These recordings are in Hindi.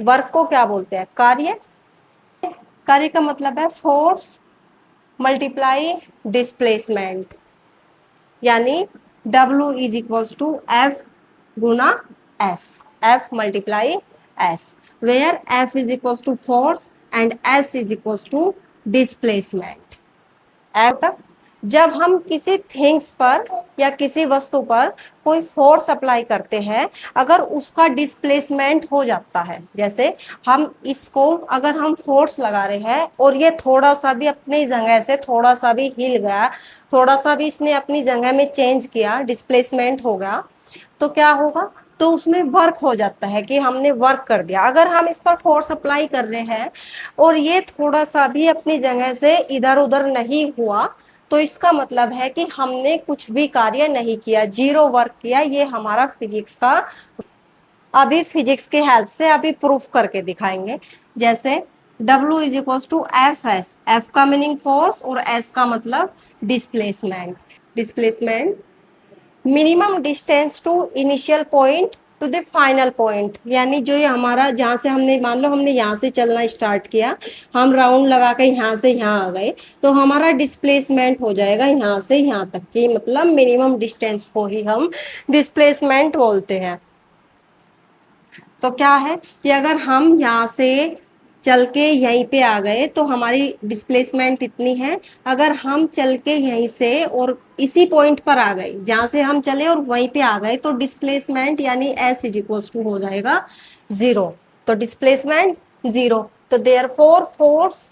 वर्क को क्या बोलते हैं? कार्य। कार्य का मतलब है फोर्स मल्टीप्लाई डिस्प्लेसमेंट, यानी W is equals to F गुना S, F multiply S, where F is equals to force and S is equals to displacement. F जब हम किसी थिंग्स पर या किसी वस्तु पर कोई फोर्स अप्लाई करते हैं, अगर उसका डिस्प्लेसमेंट हो जाता है, जैसे हम इसको अगर हम फोर्स लगा रहे हैं और ये थोड़ा सा भी अपनी जगह से थोड़ा सा भी हिल गया, थोड़ा सा भी इसने अपनी जगह में चेंज किया, डिस्प्लेसमेंट हो गया, तो क्या होगा? तो उसमें वर्क हो जाता है कि हमने वर्क कर दिया। अगर हम इस पर फोर्स अप्लाई कर रहे हैं और ये थोड़ा सा भी अपनी जगह से इधर उधर नहीं हुआ, तो इसका मतलब है कि हमने कुछ भी कार्य नहीं किया, जीरो वर्क किया। ये हमारा फिजिक्स का, अभी फिजिक्स की हेल्प से अभी प्रूफ करके दिखाएंगे। जैसे W is equal to F S, F का मीनिंग फोर्स और एस का मतलब displacement. Displacement minimum distance to initial point to the final point, यानी जो ये हमारा जहाँ से हमने, मान लो हमने यहाँ से चलना स्टार्ट किया, हम राउंड लगा के यहाँ से यहाँ आ गए, तो हमारा डिस्प्लेसमेंट हो जाएगा यहाँ से यहाँ तक की, मतलब मिनिमम डिस्टेंस को ही हम डिस्प्लेसमेंट बोलते हैं। तो क्या है कि अगर हम यहाँ से चल के यहीं पे आ गए तो हमारी डिस्प्लेसमेंट इतनी है। अगर हम चल के यहीं से और इसी पॉइंट पर आ गए जहां से हम चले और वहीं पे आ गए, तो डिस्प्लेसमेंट यानी एस इज इक्वल टू हो जाएगा जीरो। तो डिस्प्लेसमेंट जीरो, तो therefore force,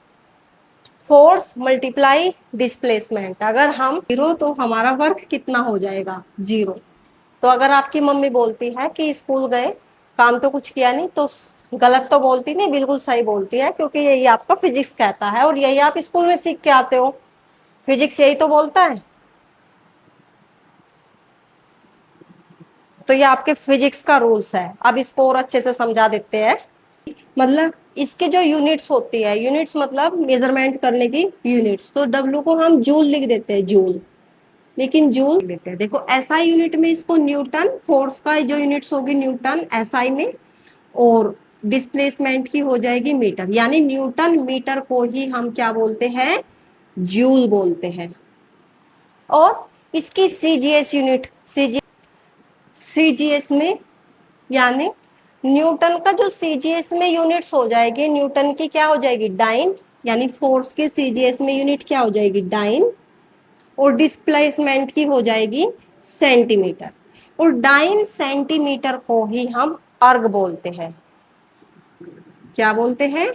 force multiply displacement, अगर हम जीरो तो हमारा वर्क कितना हो जाएगा? जीरो। तो अगर आपकी मम्मी बोलती है कि स्कूल गए, काम तो कुछ किया नहीं, तो गलत तो बोलती नहीं, बिल्कुल सही बोलती है, क्योंकि यही आपका फिजिक्स कहता है और यही आप स्कूल में सीख के आते हो। फिजिक्स यही तो बोलता है। तो ये आपके फिजिक्स का रूल्स है। अब इसको और अच्छे से समझा देते हैं। मतलब इसके जो यूनिट्स होती है, यूनिट्स मतलब मेजरमेंट करने की यूनिट्स, तो W को हम जूल लिख देते हैं, जूल, लेकिन जूल लेते हैं। देखो एसआई यूनिट में इसको न्यूटन, फोर्स का जो यूनिट्स होगी न्यूटन एसआई में, और डिस्प्लेसमेंट की हो जाएगी मीटर, यानी न्यूटन मीटर को ही हम क्या बोलते हैं? जूल बोलते हैं। और इसकी सीजीएस यूनिट, सीजीएस में, यानी न्यूटन का जो सीजीएस में यूनिट्स हो जाएगी, न्यूटन की क्या हो जाएगी? डाइन, यानी फोर्स के सीजीएस में यूनिट क्या हो जाएगी? डाइन, और डिस्प्लेसमेंट की हो जाएगी सेंटीमीटर, और डाइन सेंटीमीटर को ही हम अर्ग बोलते हैं। क्या बोलते हैं?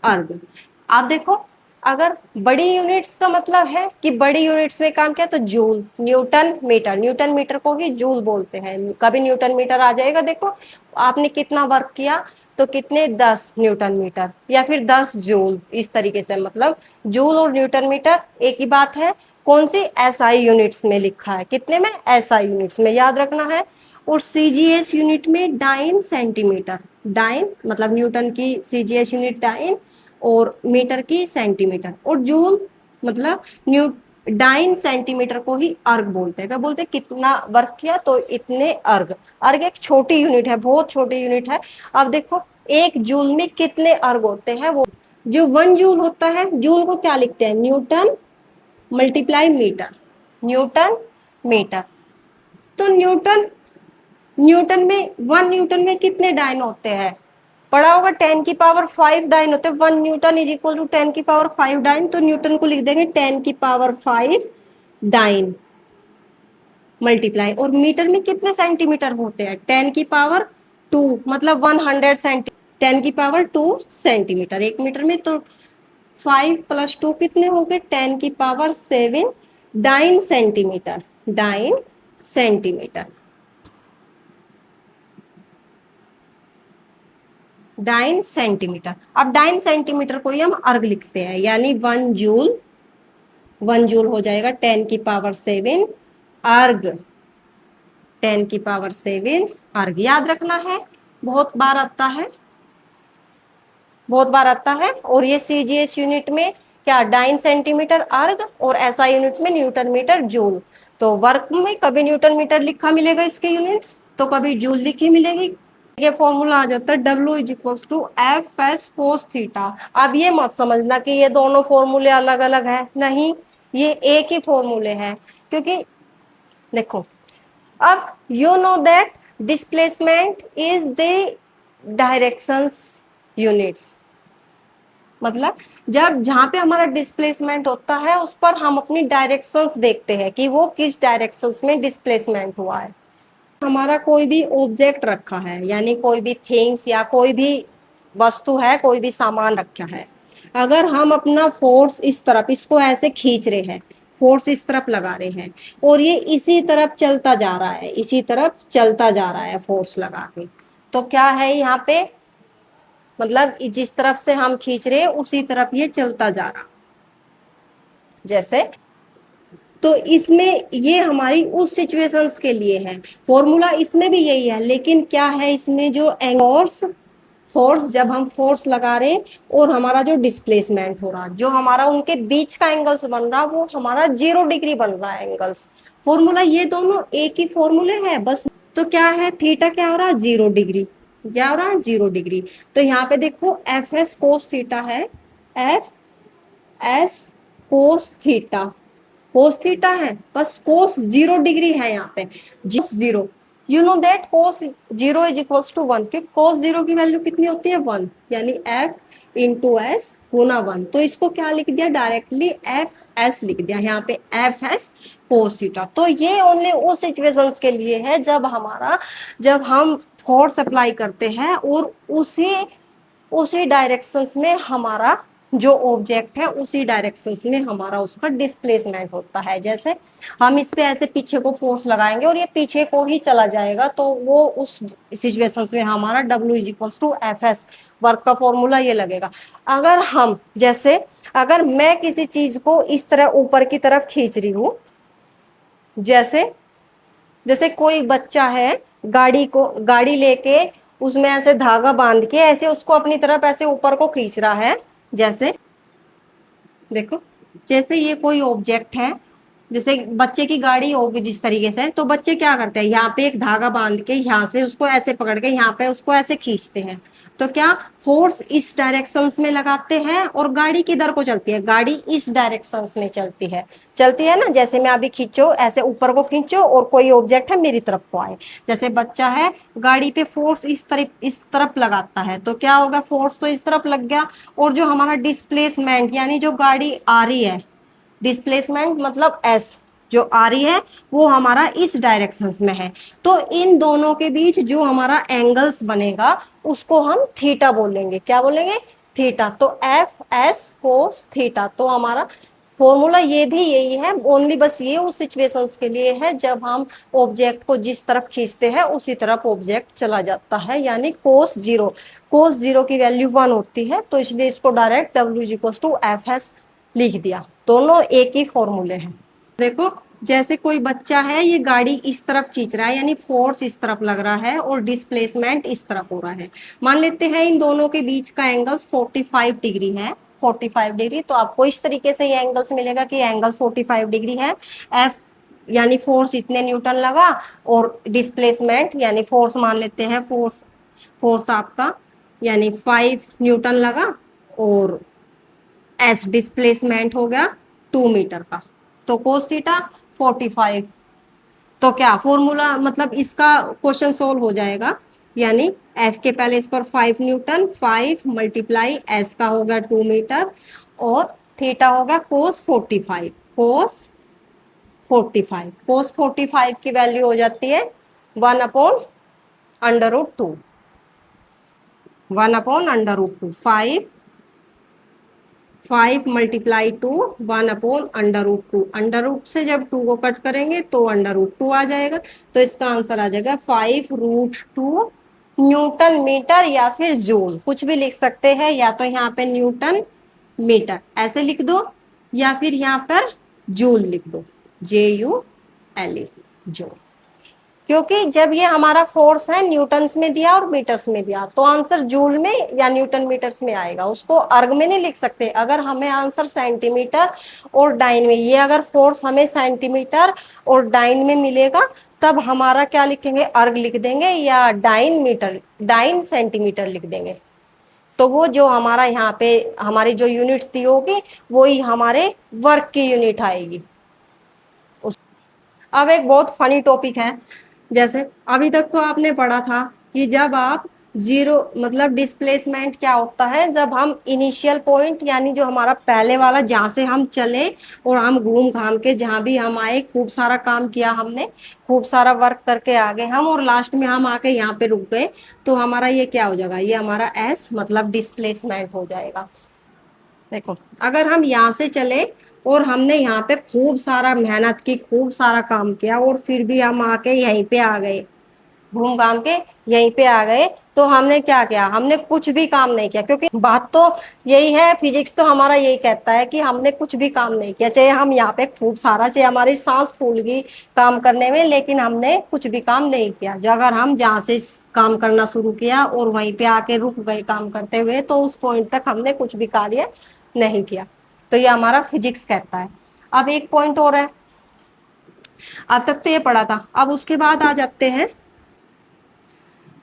अर्ग। आप देखो, अगर बड़ी यूनिट्स का मतलब है कि बड़ी यूनिट्स में काम किया, तो joule, newton metre, newton metre को ही जूल बोलते हैं। कभी न्यूटन मीटर आ जाएगा, देखो आपने कितना वर्क किया, तो कितने 10 न्यूटन मीटर या फिर 10 जूल, इस तरीके से। मतलब जूल और न्यूटन मीटर एक ही बात है। कौन सी? एसआई यूनिट्स में लिखा है, कितने में? एसआई यूनिट्स में, याद रखना है। और सीजीएस यूनिट में डाइन सेंटीमीटर, डाइन मतलब न्यूटन की सीजीएस यूनिट डाइन, और मीटर की सेंटीमीटर, और जूल मतलब न्यू डाइन सेंटीमीटर को ही अर्ग बोलते हैं। क्या बोलते हैं? कितना वर्क किया तो इतने अर्ग। अर्ग एक छोटी यूनिट है, बहुत छोटी यूनिट है। अब देखो एक जूल में कितने अर्ग होते हैं? वो जो 1 जूल होता है, जूल को क्या लिखते हैं? Newton multiply metre, newton metre. तो न्यूटन, न्यूटन में 1 न्यूटन में कितने डाइन होते हैं? पढ़ा होगा 10 की पावर 5 डाइन होते हैं। 1 न्यूटन इज इक्वल टू 10 की पावर 5 डाइन, तो न्यूटन को लिख देंगे 10 की पावर 5 डाइन मल्टीप्लाई। और मीटर में कितने सेंटीमीटर होते हैं? 10 की पावर 2, मतलब 100 सेंटी, 10 की पावर 2 सेंटीमीटर एक मीटर में। तो 5 प्लस 2 कितने हो गए? 10 की power 7 dyne centimetre, dyne centimetre, dyne centimetre. अब डाइन सेंटीमीटर को ही हम अर्ग लिखते हैं, यानी 1 जूल, 1 जूल हो जाएगा 10 की पावर 7 अर्ग, 10 की पावर 7 अर्ग। याद रखना है, बहुत बार आता है, बहुत बार आता है। और ये सीजीएस यूनिट में क्या? डाइन सेंटीमीटर अर्ग, और एसआई यूनिट्स में न्यूटन मीटर जूल। तो वर्क में कभी न्यूटन मीटर लिखा मिलेगा इसके यूनिट्स, तो कभी जूल लिखी मिलेगी, ये फॉर्मूला आ जाता है W is equals to F S cos theta. अब ये मत समझना कि ये दोनों फॉर्मूले अलग अलग है, नहीं, ये एक ही फॉर्मूले हैं। क्योंकि देखो, अब you know that displacement is the directions units, मतलब जब जहां पे हमारा डिस्प्लेसमेंट होता है उस पर हम अपनी डायरेक्शंस देखते हैं कि वो किस डायरेक्शंस में डिस्प्लेसमेंट हुआ है। हमारा कोई भी ऑब्जेक्ट रखा है, यानी कोई भी थिंग्स या कोई भी वस्तु है, कोई भी सामान रखा है, अगर हम अपना फोर्स इस तरफ इसको ऐसे खींच रहे हैं, फोर्स इस तरफ लगा रहे हैं और ये इसी तरफ चलता जा रहा है, इसी तरफ चलता जा रहा है फोर्स लगा के, तो क्या है यहाँ पे, मतलब जिस तरफ से हम खींच रहे हैं उसी तरफ ये चलता जा रहा, जैसे। तो इसमें ये हमारी उस सिचुएशंस के लिए है, फॉर्मूला इसमें भी यही है, लेकिन क्या है इसमें जो फोर्स, फोर्स जब हम फोर्स लगा रहे और हमारा जो डिस्प्लेसमेंट हो रहा, जो हमारा उनके बीच का एंगल्स बन रहा वो हमारा 0 डिग्री बन रहा है एंगल्स। फॉर्मूला ये दोनों एक ही फॉर्मूले है बस। तो क्या है, थीटा क्या हो रहा है, 0 डिग्री, क्या हो रहा है, 0 डिग्री। तो यहाँ पे देखो एफ एस कोस थीटा है, F S cos theta, cos theta है, बस कोस 0 डिग्री है यहाँ पे, जिस 0, you know that cos 0 is equals to 1, क्योंकि कोस 0 की वैल्यू कितनी होती है, 1, यानी एफ इंटू एस गुना 1। तो इसको क्या लिख दिया, डायरेक्टली एफ एस लिख दिया यहाँ पे, एफ एस कोस थीटा। तो ये ओनली उस सिचुएशंस के लिए है जब हमारा, जब हम फोर्स अप्लाई करते हैं और उसी उसी डायरेक्शंस में हमारा जो ऑब्जेक्ट है उसी डायरेक्शंस में हमारा उसका डिस्प्लेसमेंट होता है। जैसे हम इस पे ऐसे पीछे को फोर्स लगाएंगे और ये पीछे को ही चला जाएगा, तो वो उस सिचुएशंस में हमारा W is equals to F S, work का फॉर्मूला ये लगेगा। अगर हम जैसे, अगर मैं किसी चीज को इस तरह ऊपर की तरफ खींच रही हूँ, जैसे जैसे कोई बच्चा है गाड़ी लेके उसमें ऐसे धागा बांध के ऐसे उसको अपनी तरफ ऐसे ऊपर को खींच रहा है, जैसे देखो, जैसे ये कोई ऑब्जेक्ट है, जैसे बच्चे की गाड़ी होगी जिस तरीके से, तो बच्चे क्या करते हैं, यहाँ पे एक धागा बांध के यहाँ से उसको ऐसे पकड़ के यहाँ पे उसको ऐसे खींचते हैं। तो क्या फोर्स इस डायरेक्शंस में लगाते हैं और गाड़ी किधर को चलती है, गाड़ी इस डायरेक्शंस में चलती है ना। जैसे मैं अभी खींचो, ऐसे ऊपर को खींचो और कोई ऑब्जेक्ट है मेरी तरफ को आए, जैसे बच्चा है गाड़ी पे फोर्स इस तरफ लगाता है, तो क्या होगा, फोर्स तो इस तरफ लग गया, और जो हमारा डिस्प्लेसमेंट यानी जो गाड़ी आ रही है, डिस्प्लेसमेंट मतलब एस जो आ रही है वो हमारा इस डायरेक्शंस में है। तो इन दोनों के बीच जो हमारा एंगल्स बनेगा उसको हम थीटा बोलेंगे, क्या बोलेंगे, थीटा। तो एफ एस कोस थीटा, तो हमारा फॉर्मूला ये भी यही है, ओनली बस ये उस सिचुएशंस के लिए है जब हम ऑब्जेक्ट को जिस तरफ खींचते हैं उसी तरफ ऑब्जेक्ट चला जाता है, यानी कोस 0, कोस 0 की वैल्यू 1 होती है, तो इसलिए इसको direct W is equal to F S लिख दिया। दोनों एक ही फॉर्मूले हैं। देखो, जैसे कोई बच्चा है ये गाड़ी इस तरफ खींच रहा है, यानी फोर्स इस तरफ लग रहा है और डिस्प्लेसमेंट इस तरफ हो रहा है। मान लेते हैं इन दोनों के बीच का एंगल्स 45 डिग्री है, 45 डिग्री। तो आपको इस तरीके से ये एंगल्स मिलेगा कि एंगल्स 45 डिग्री है। एफ यानी फोर्स इतने न्यूटन लगा और डिस्प्लेसमेंट यानी फोर्स मान लेते हैं, फोर्स आपका यानी 5 न्यूटन लगा और एस डिस्प्लेसमेंट हो गया 2 मीटर का, तो कोस थीटा 45। तो क्या फॉर्मूला, मतलब इसका क्वेश्चन सोल्व हो जाएगा, यानी एफ के पहले इस पर 5 न्यूटन, 5 मल्टीप्लाई एस का हो गया 2 मीटर और थीटा हो गया कोस 45, कोस 45 की वैल्यू हो जाती है 1/√2, 1/√2, 5 मल्टीप्लाई 2, 1/√2, अंडर रूट से जब 2 को कट करेंगे तो √2 आ जाएगा। तो इसका आंसर आ जाएगा 5√2 न्यूटन मीटर, या फिर जूल, कुछ भी लिख सकते हैं, या तो यहाँ पे न्यूटन मीटर ऐसे लिख दो या फिर यहाँ पर जूल लिख दो, JULE, जूल। क्योंकि जब ये हमारा फोर्स है न्यूटन्स में दिया और मीटर्स में दिया, तो आंसर जूल में या न्यूटन मीटर्स में आएगा, उसको अर्ग में नहीं लिख सकते। अगर हमें आंसर सेंटीमीटर और डाइन में, ये अगर फोर्स हमें सेंटीमीटर और डाइन में मिलेगा तब हमारा क्या लिखेंगे, अर्ग लिख देंगे या डाइन सेंटीमीटर लिख देंगे। तो वो जो हमारा यहाँ पे हमारी जो यूनिट दी होगी वही हमारे वर्क की यूनिट आएगी। अब एक बहुत फनी टॉपिक है, जैसे अभी तक तो आपने पढ़ा था कि जब आप जीरो मतलब डिस्प्लेसमेंट क्या होता है, जब हम इनिशियल पॉइंट यानी जो हमारा पहले वाला जहाँ से हम चले और हम घूम घाम के जहाँ भी हम आए, खूब सारा काम किया हमने, खूब सारा वर्क करके आ गए हम और लास्ट में हम आके यहाँ पे रुक गए, तो हमारा ये क्या हो जाएगा, ये हमारा एस मतलब डिस्प्लेसमेंट हो जाएगा। देखो अगर हम यहाँ से चले और हमने यहाँ पे खूब सारा मेहनत की, खूब सारा काम किया और फिर भी हम आके यहीं पे आ गए, घूम घाम के यहीं पे आ गए, तो हमने क्या किया, हमने कुछ भी काम नहीं किया। क्योंकि बात तो यही है, फिजिक्स तो हमारा यही कहता है कि हमने कुछ भी काम नहीं किया, चाहे हम यहाँ पे खूब सारा, चाहे हमारी सांस फूल गई काम करने में, लेकिन हमने कुछ भी काम नहीं किया। जो अगर हम जहाँ से काम करना शुरू किया और वहीं पे आके रुक गए काम करते हुए, तो उस पॉइंट तक हमने कुछ भी कार्य नहीं किया। तो ये हमारा फिजिक्स कहता है। अब एक पॉइंट और है, अब तक तो ये पढ़ा था, अब उसके बाद आ जाते हैं।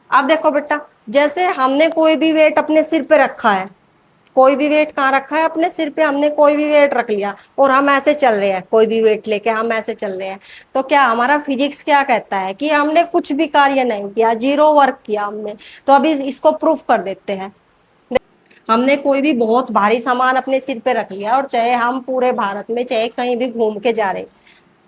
अब देखो बेटा, जैसे हमने कोई भी वेट अपने सिर पे रखा है, कोई भी वेट कहाँ रखा है, अपने सिर पे हमने कोई भी वेट रख लिया और हम ऐसे चल रहे हैं, कोई भी वेट लेके हम ऐसे चल रहे हैं, तो क्या हमारा फिजिक्स क्या कहता है कि हमने कुछ भी कार्य नहीं किया, जीरो वर्क किया हमने। तो अभी इसको प्रूफ कर देते हैं। हमने कोई भी बहुत भारी सामान अपने सिर पे रख लिया और चाहे हम पूरे भारत में चाहे कहीं भी घूम के जा रहे,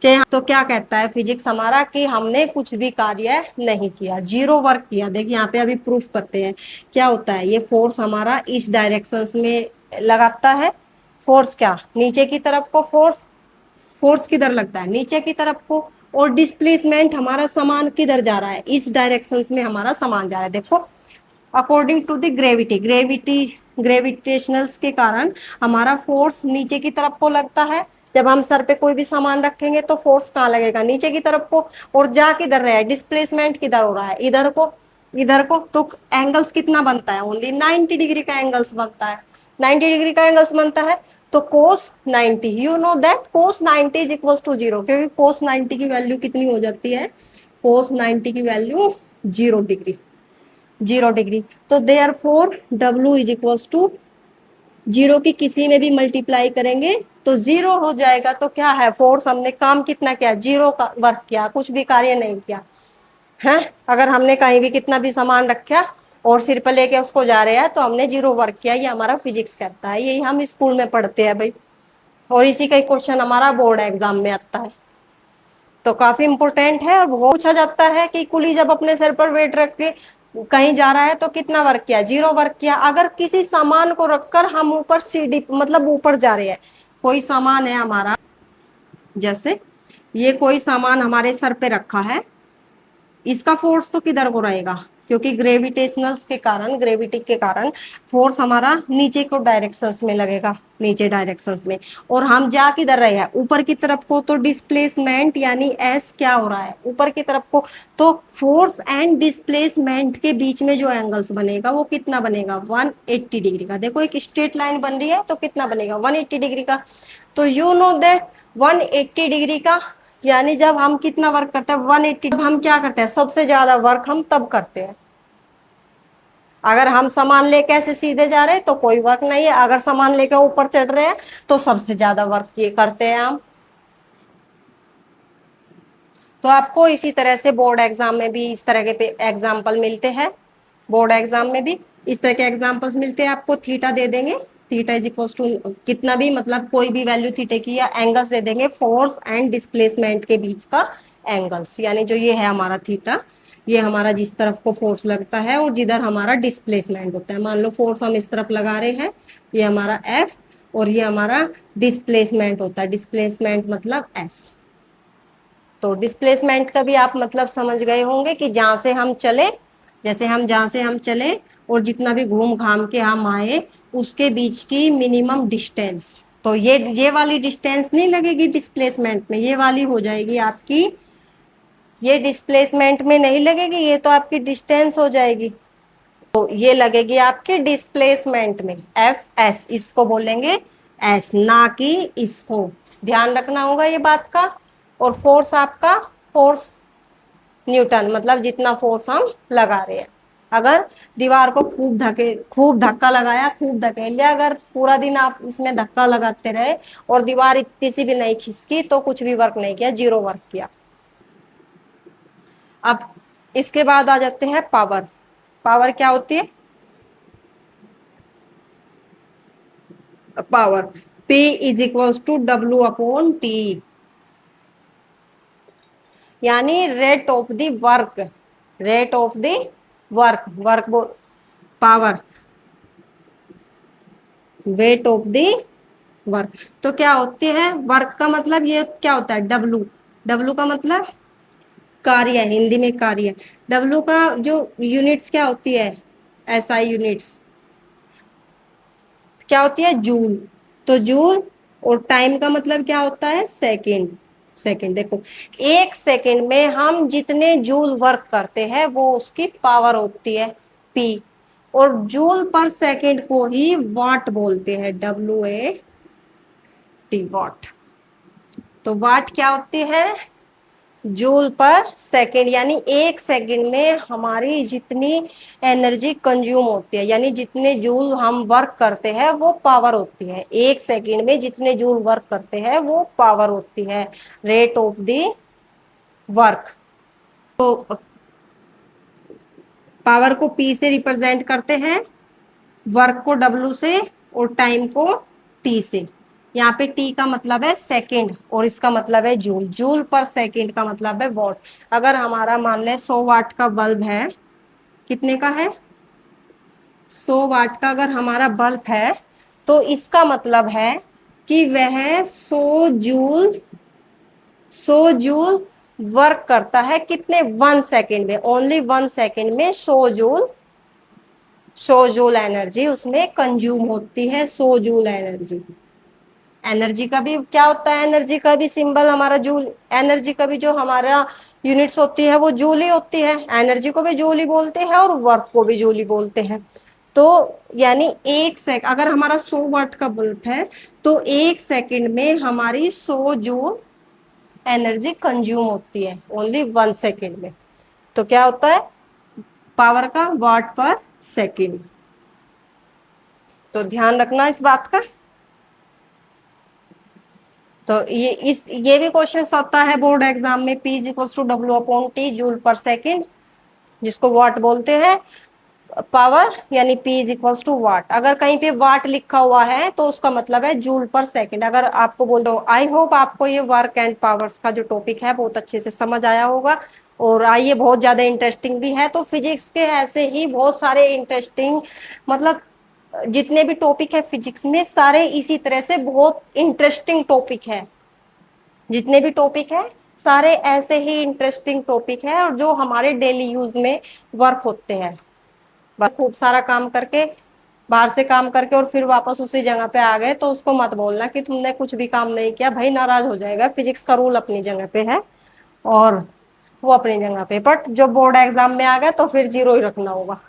चाहे, तो क्या कहता है फिजिक्स हमारा कि हमने कुछ भी कार्य नहीं किया, जीरो वर्क किया। देखिए यहाँ पे अभी प्रूफ करते हैं क्या होता है। ये फोर्स हमारा इस डायरेक्शन में लगाता है, फोर्स क्या नीचे की तरफ को, फोर्स फोर्स किधर लगता है, नीचे की तरफ को, और डिस्प्लेसमेंट हमारा सामान किधर जा रहा है, इस डायरेक्शन में हमारा सामान जा रहा है। देखो अकॉर्डिंग टू द ग्रेविटेशनल्स के कारण हमारा फोर्स नीचे की तरफ को लगता है। जब हम सर पे कोई भी सामान रखेंगे तो फोर्स कहाँ लगेगा, नीचे की तरफ को, और जा किधर रहा है, डिस्प्लेसमेंट किधर हो रहा है, इधर को, इधर को। तो एंगल्स कितना बनता है, ओनली 90 डिग्री का एंगल्स बनता है, 90 डिग्री का एंगल्स बनता है। तो cos 90, you know that cos 90 is equal to zero, क्योंकि कोस 90 की वैल्यू कितनी हो जाती है, कोस 90 की वैल्यू 0 डिग्री, 0 डिग्री। तो therefore W is equals to zero की किसी में भी मल्टीप्लाई करेंगे तो जीरो हो जाएगा। तो क्या है, फोर्स हमने काम कितना किया, जीरो का वर्क किया, कुछ भी कार्य नहीं किया है। अगर हमने कहीं भी कितना भी सामान रखा और सिर पर लेके उसको जा रहे हैं तो हमने जीरो वर्क किया, ये हमारा फिजिक्स कहता है। यही हम स्कूल में पढ़ते हैं भाई, और इसी का क्वेश्चन हमारा बोर्ड एग्जाम में आता है। तो काफी इंपोर्टेंट है और बहुत पूछा जाता है कि कुली जब अपने सर पर वेट रख के कहीं जा रहा है तो कितना वर्क किया, जीरो वर्क किया। अगर किसी सामान को रखकर हम ऊपर सीढ़ी मतलब ऊपर जा रहे हैं, कोई सामान है हमारा, जैसे ये कोई सामान हमारे सर पे रखा है, इसका फोर्स तो किधर को रहेगा, क्योंकि ग्रेविटेशनल्स के कारण, ग्रेविटी के कारण फोर्स हमारा नीचे को डायरेक्शंस में लगेगा, नीचे डायरेक्शंस में। और हम जा किधर रहे हैं, ऊपर की तरफ को, तो डिस्प्लेसमेंट यानी एस क्या हो रहा है, ऊपर की तरफ को। तो फोर्स एंड डिस्प्लेसमेंट के बीच में जो एंगल्स बनेगा वो कितना बनेगा, 180 डिग्री का। देखो एक स्ट्रेट लाइन बन रही है तो कितना बनेगा, 180 डिग्री का। तो यू नो दैट 180 डिग्री का, यानी जब हम कितना वर्क करते हैं 180, हम क्या करते हैं, सबसे ज्यादा वर्क हम तब करते हैं। अगर हम सामान लेके ऐसे सीधे जा रहे हैं तो कोई वर्क नहीं है, अगर सामान लेके ऊपर चढ़ रहे हैं तो सबसे ज्यादा वर्क ये करते हैं हम। तो आपको इसी तरह से बोर्ड एग्जाम में भी इस तरह के एग्जाम्पल मिलते हैं, बोर्ड एग्जाम में भी इस तरह के एग्जाम्पल्स मिलते हैं। आपको थीटा दे देंगे, थीटा इज इक्वल टू कितना भी मतलब कोई भी वैल्यू थीटे की, या एंगल्स दे देंगे फोर्स एंड डिस्प्लेसमेंट के बीच का एंगल्स, यानी जो ये है हमारा थीटा, ये हमारा जिस तरफ को फोर्स लगता है और जिधर हमारा डिस्प्लेसमेंट होता है। मान लो फोर्स हम इस तरफ लगा रहे हैं, ये हमारा एफ, और ये हमारा डिस्प्लेसमेंट होता है, डिस्प्लेसमेंट मतलब एस। तो डिस्प्लेसमेंट का भी आप मतलब समझ गए होंगे कि जहां से हम चले, जैसे हम जहां से हम चले और जितना भी घूम घाम के हम आए उसके बीच की मिनिमम डिस्टेंस। तो ये वाली डिस्टेंस नहीं लगेगी डिस्प्लेसमेंट में, ये वाली हो जाएगी आपकी, ये डिस्प्लेसमेंट में नहीं लगेगी, ये तो आपकी डिस्टेंस हो जाएगी। तो ये लगेगी आपके डिस्प्लेसमेंट में, एफ एस इसको बोलेंगे एस, ना कि इसको, ध्यान रखना होगा ये बात का। और फोर्स आपका, फोर्स न्यूटन, मतलब जितना फोर्स हम लगा रहे हैं। अगर दीवार को खूब धक्का लगाया, खूब धकेल लिया, अगर पूरा दिन आप इसमें धक्का लगाते रहे और दीवार इतनी सी भी नहीं खिसकी तो कुछ भी वर्क नहीं किया, जीरो वर्क किया। अब इसके बाद आ जाते हैं पावर। पावर क्या होती है? Power P is equals to W upon t, यानी rate of the work, rate of the work, work power, weight of the work. तो क्या होती है वर्क का मतलब, ये क्या होता है W, W का मतलब कार्य, हिंदी में कार्य। W का जो यूनिट्स क्या होती है, SI यूनिट्स क्या होती है, जूल। तो जूल, और टाइम का मतलब क्या होता है, सेकंड। सेकंड देखो, एक सेकंड में हम जितने जूल वर्क करते हैं वो उसकी पावर होती है P। और जूल पर सेकंड को ही वाट बोलते हैं, WAT, वाट। तो वाट क्या होती है, जूल पर सेकंड, यानी एक सेकंड में हमारी जितनी एनर्जी कंज्यूम होती है, यानी जितने जूल हम वर्क करते हैं वो पावर होती है। एक सेकंड में जितने जूल वर्क करते हैं वो पावर होती है, रेट ऑफ द वर्क। तो पावर को P से रिप्रेजेंट करते हैं, वर्क को W से, और टाइम को T से। यहाँ पे T का मतलब है सेकंड और इसका मतलब है जूल, जूल पर सेकंड का मतलब है वॉट। अगर हमारा मान लें 100 वाट का बल्ब है, कितने का है, 100 वाट का अगर हमारा बल्ब है, तो इसका मतलब है कि वह 100 जूल, 100 जूल वर्क करता है, कितने, 1 सेकेंड में, ओनली 1 सेकेंड में 100 जूल, 100 जूल एनर्जी उसमें कंज्यूम होती है, 100 जूल एनर्जी। एनर्जी का भी क्या होता है, एनर्जी का भी सिंबल हमारा जूल, एनर्जी का भी जो हमारा यूनिट्स होती है वो जूल ही होती है। एनर्जी को भी जूल ही बोलते हैं और वर्क को भी जूल ही बोलते हैं। तो यानी अगर हमारा 100 वाट का बल्ब है तो 1 सेकेंड में हमारी 100 जूल एनर्जी कंज्यूम होती है, ओनली 1 सेकेंड में। तो क्या होता है पावर का, वाट पर सेकेंड। तो ध्यान रखना इस बात का। तो ये भी क्वेश्चन आता है बोर्ड एग्जाम में, P is equals to W upon T, joule पर सेकेंड, जिसको वाट बोलते हैं। पावर यानी P is equals to watt, अगर कहीं पे वाट लिखा हुआ है तो उसका मतलब है जूल पर सेकेंड। अगर आपको बोल दो, आई होप आपको ये वर्क एंड पावर्स का जो टॉपिक है बहुत अच्छे से समझ आया होगा। और आइए, बहुत ज्यादा इंटरेस्टिंग भी है। तो फिजिक्स के ऐसे ही बहुत सारे इंटरेस्टिंग, मतलब जितने भी टॉपिक है फिजिक्स में सारे इसी तरह से बहुत इंटरेस्टिंग टॉपिक है। जितने भी टॉपिक है सारे ऐसे ही इंटरेस्टिंग टॉपिक है, और जो हमारे डेली यूज में वर्क होते हैं। बस खूब सारा काम करके, बाहर से काम करके और फिर वापस उसी जगह पे आ गए तो उसको मत बोलना कि तुमने कुछ भी काम नहीं किया, भाई नाराज हो जाएगा। फिजिक्स का रूल अपनी जगह पे है और वो अपनी जगह पे, बट जो बोर्ड एग्जाम में आ गए तो फिर जीरो ही रखना होगा।